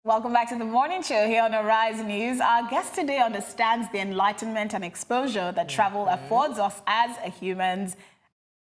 Welcome back to the morning show here on Arise News. Our guest today understands the enlightenment and exposure that travel affords us as humans.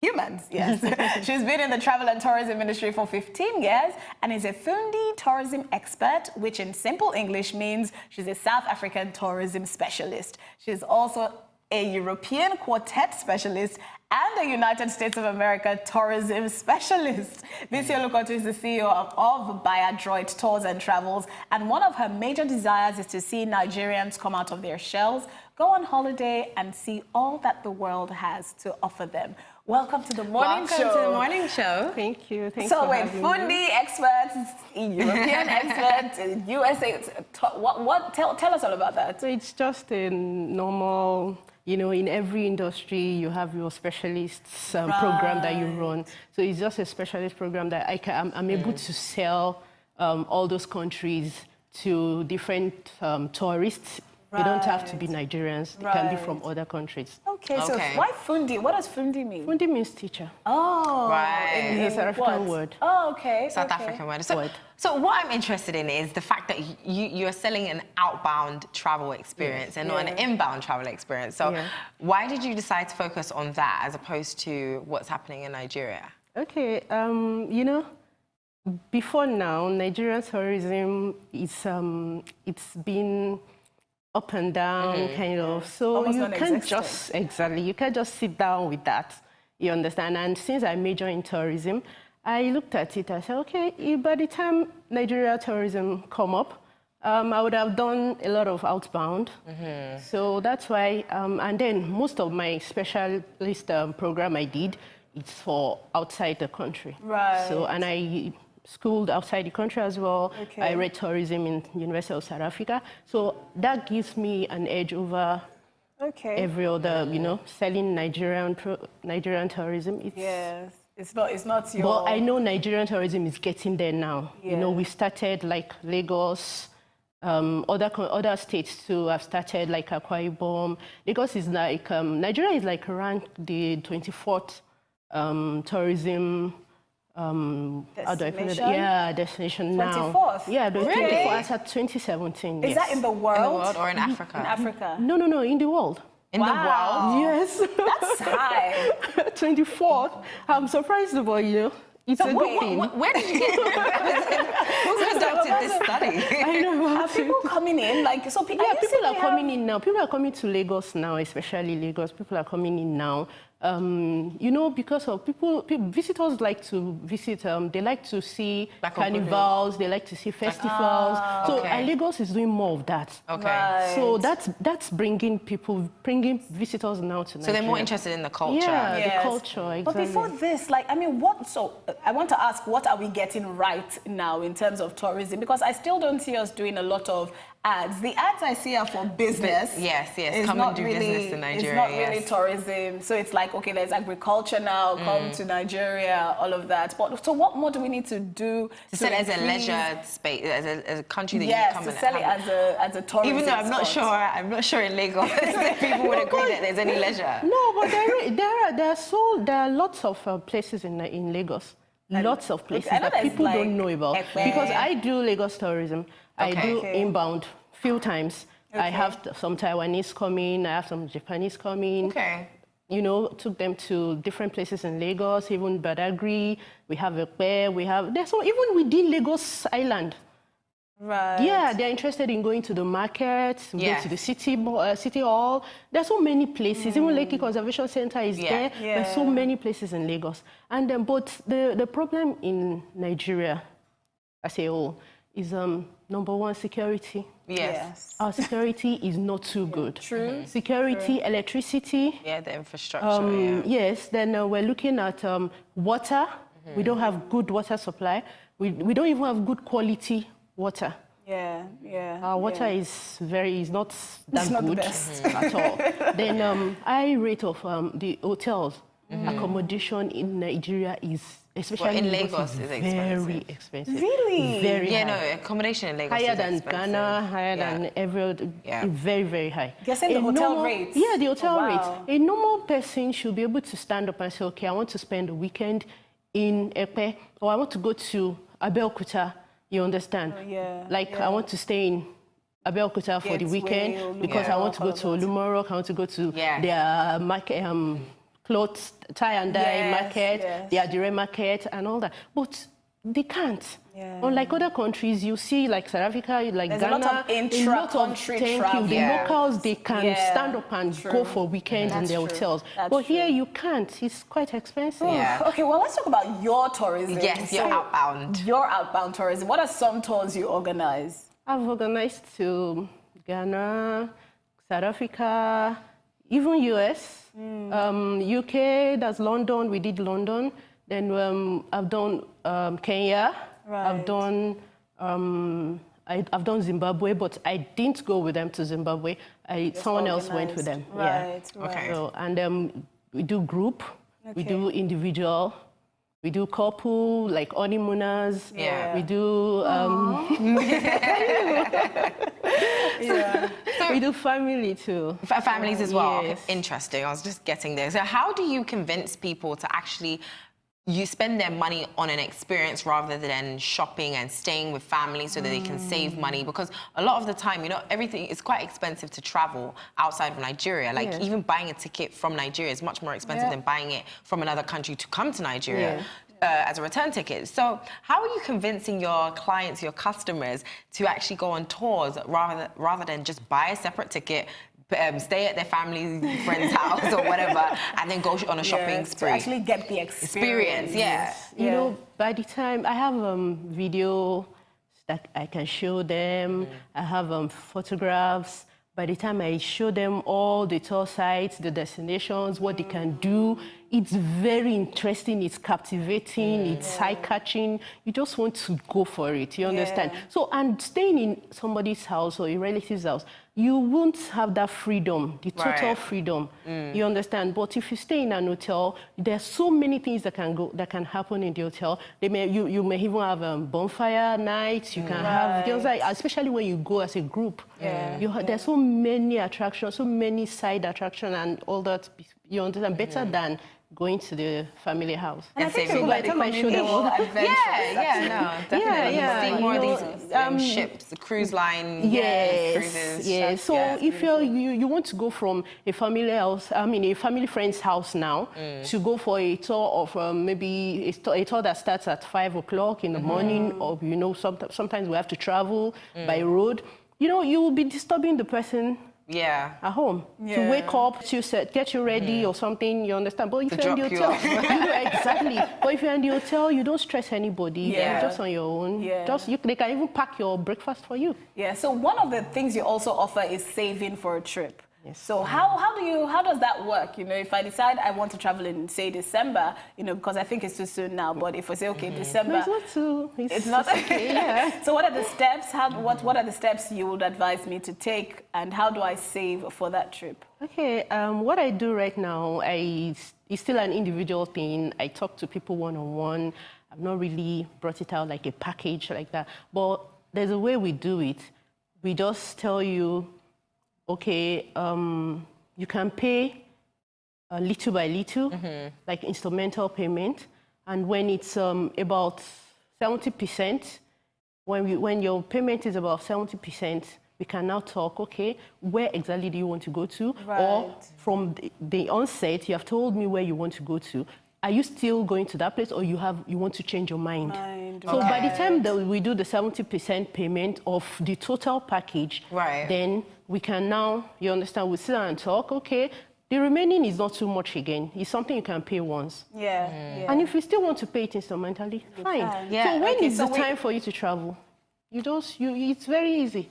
Humans, yes. She's been in the travel and tourism industry for 15 years and is a Fundi tourism expert, which in simple English means she's a South African tourism specialist. She's also a European quartet specialist and a United States of America tourism specialist. Bisi Olukotun is the CEO of Adroit Tours and Travels, and one of her major desires is to see Nigerians come out of their shells, go on holiday, and see all that the world has to offer them. Welcome to the morning show. Welcome to the morning show. Thank you. Thanks so for wait, having Fundi me. experts, European experts, USA. Tell us all about that. So it's just a normal, in every industry you have your specialists program that you run. So it's just a specialist program that I'm able to sell all those countries to different tourists. They don't have to be Nigerians. They can be from other countries. Okay, so why Fundi? What does Fundi mean? Fundi means teacher. Oh, right. It's a South African word. Oh, okay. South African word. So what I'm interested in is the fact that you're selling an outbound travel experience and not an inbound travel experience. So why did you decide to focus on that as opposed to what's happening in Nigeria? Okay, before now, Nigerian tourism is it's been up and down, kind of. So almost you can't just you can't just sit down with that. You understand? And since I major in tourism, I looked at it. I said, okay, by the time Nigeria tourism come up, I would have done a lot of outbound. So that's why. And then most of my specialist program I did, it's for outside the country. Right. So I schooled outside the country as well. Okay. I read tourism in University of South Africa. So that gives me an edge over every other, selling Nigerian tourism. Yes, it's not your... But I know Nigerian tourism is getting there now. Yeah. We started like Lagos, other states too have started like Akwa Ibom. Lagos is like, Nigeria is like around the 24th tourism destination? Destination now. 24th? Yeah, the Really? 24th at 2017. Is that in the world? In the world or in Africa? In Africa. No, in the world. In the world? Yes. That's high. 24th. I'm surprised about It's a good thing. Where did you get who conducted this study? I know. Are people coming in? People are coming in now. People are coming to Lagos now, especially Lagos. People are coming in now. Because of visitors like to visit. They like to see carnivals. They like to see festivals. And Lagos is doing more of that. Okay. Right. So that's bringing visitors now to Nigeria. So they're more interested in the culture. Yeah, Yes. the culture. Exactly. But before this, I want to ask, what are we getting right now in terms of tourism? Because I still don't see us doing a lot of ads. The ads I see are for business. Yes. Come and do business in Nigeria. It's not really tourism. So it's like, okay, there's agriculture now, come to Nigeria, all of that. But so what more do we need to do to sell it as a leisure space, as a country that you come to and sell it as a tourism Even though I'm not sure in Lagos if people would agree that there's any leisure. No, but there are lots of places in Lagos. Lots of places that people don't know about. Because I do Lagos tourism. I do inbound few times. I have some Taiwanese coming. I have some Japanese coming. Took them to different places in Lagos, even Badagry. We have Ekpe. So even within Lagos Island. Right. Yeah, they're interested in going to the market, go to the city hall. There's so many places. Even Lekki Conservation Center is there. There's so many places in Lagos. And but the problem in Nigeria as a whole is number one, security. Yes. Our security is not too good. True. Security, electricity. Yeah, the infrastructure. Yes. Then we're looking at water. We don't have good water supply. We don't even have good quality water. Our water is not that good the best. at all. Then high rate of the hotels accommodation in Nigeria is, especially in Lagos, is very expensive. Really? Very high. No, accommodation in Lagos higher is than expensive. Ghana, higher than every other, very, very high. You're saying the hotel rates? Yeah, the hotel rates. Wow. A normal person should be able to stand up and say, okay, I want to spend a weekend in Ekpe, or I want to go to Abeokuta You understand? Yeah. Like I want to stay in Abeokuta for the weekend because I want to go to Olumorok, I want to go to their market, clothes, tie and dye market, their Adroit market and all that. But they can't. Yeah. Unlike other countries, you see like South Africa, like There's Ghana, a lot of intra-country travel. The locals, they can stand up and go for weekends in their hotels. But here you can't. It's quite expensive. Yeah. Okay, well, let's talk about your tourism. Yes, your outbound. Your outbound tourism. What are some tours you organize? I've organized to Ghana, South Africa, even US, UK, that's London. We did London. Then I've done Kenya. Right. I've done Zimbabwe, but I didn't go with them to Zimbabwe. Someone else went with them. Right. Okay. So, and we do group, we do individual, we do couple, like honeymooners. Yeah. We do. So we do family too. Families as well. Yes. Interesting. I was just getting there. So how do you convince people to actually spend their money on an experience rather than shopping and staying with family so that they can save money? Because a lot of the time, you know, everything is quite expensive to travel outside of Nigeria. Like even buying a ticket from Nigeria is much more expensive than buying it from another country to come to Nigeria. As a return ticket. So how are you convincing your clients, your customers, to actually go on tours rather than just buy a separate ticket, stay at their family friend's house or whatever, and then go on a shopping spree? To actually get the experience. You know, by the time I have video that I can show them, I have photographs. By the time I show them all the tour sites, the destinations, what they can do, it's very interesting, it's captivating, it's eye-catching. You just want to go for it, you understand? So, and staying in somebody's house or a relative's house, you won't have that freedom, the total freedom, you understand? But if you stay in an hotel, there's so many things that can happen in the hotel. You may even have bonfire nights, you can have, you know, especially when you go as a group. There's so many attractions, so many side attractions and all that, you understand, better than going to the family house. And I think by the time I show them all the adventures. Definitely. More of these ships, the cruise line, cruises. Yes. So if you want to go from a family house, a family friend's house now, to go for a tour of maybe a tour that starts at 5 o'clock in the morning, or you know, sometimes we have to travel by road. You know, you will be disturbing the person at home to wake up, to get you ready or something, you understand? But if you're in the hotel, exactly. But if you're in the hotel, you don't stress anybody. You're just on your own. They can even pack your breakfast for you. Yeah. So one of the things you also offer is saving for a trip. Yes. So how does that work? You know, if I decide I want to travel in, say, December, you know, because I think it's too soon now, but if I say, okay, December. No, it's not too. It's not okay. So what are the steps? What are the steps you would advise me to take, and how do I save for that trip? Okay, what I do right now, it's still an individual thing. I talk to people one-on-one. I've not really brought it out like a package like that. But there's a way we do it. We just tell you, okay, you can pay little by little, like instrumental payment. And when it's about 70%, when your payment is about 70%, we can now talk, okay, where exactly do you want to go to? Or from the onset, you have told me where you want to go to. Are you still going to that place, or you want to change your mind? So by the time that we do the 70% payment of the total package, then we can now, you understand, we sit down and talk, okay, the remaining is not too much again. It's something you can pay once. And if you still want to pay it instrumentally, fine. So when is the time for you to travel? It's very easy.